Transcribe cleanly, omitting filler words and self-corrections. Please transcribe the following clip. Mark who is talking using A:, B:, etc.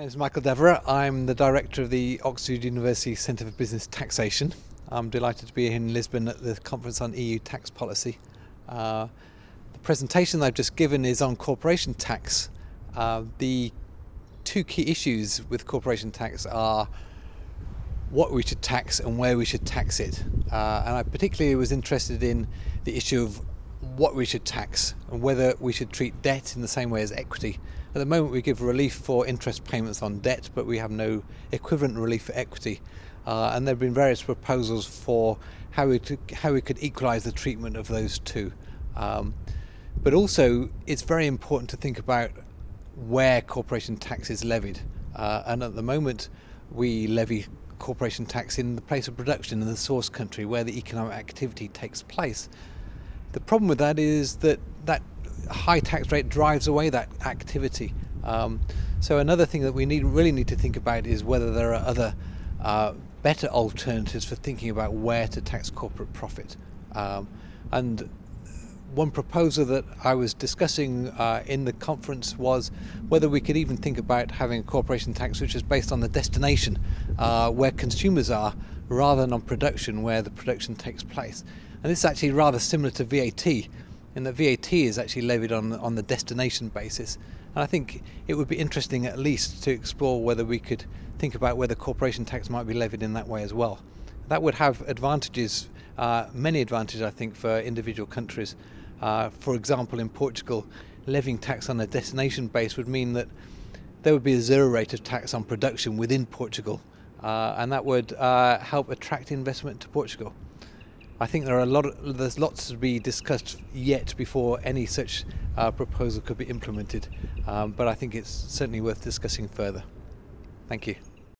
A: name is Michael Devereux. I'm the director of the Oxford University Centre for Business Taxation. I'm delighted to be here in Lisbon at the conference on EU tax policy. The presentation that I've just given is on corporation tax. The two key issues with corporation tax are what we should tax and where we should tax it. And I particularly was interested in the issue of what we should tax and whether we should treat debt in the same way as equity. At the moment we give relief for interest payments on debt, but we have no equivalent relief for equity. And there have been various proposals for how we could equalise the treatment of those two. But also it's very important to think about where corporation tax is levied. And at the moment we levy corporation tax in the place of production in the source country where the economic activity takes place. The problem with that is that high tax rate drives away that activity. So another thing that we really need to think about is whether there are other better alternatives for thinking about where to tax corporate profit. And one proposal that I was discussing in the conference was whether we could even think about having a corporation tax which is based on the destination where consumers are, rather than on production where the production takes place. And this is actually rather similar to VAT, in that VAT is actually levied on the destination basis. And I think it would be interesting at least to explore whether we could think about whether corporation tax might be levied in that way as well. That would have advantages, many advantages I think, for individual countries. For example, in Portugal, levying tax on a destination base would mean that there would be a zero rate of tax on production within Portugal, and that would help attract investment to Portugal. I think there's lots to be discussed yet before any such proposal could be implemented, but I think it's certainly worth discussing further. Thank you.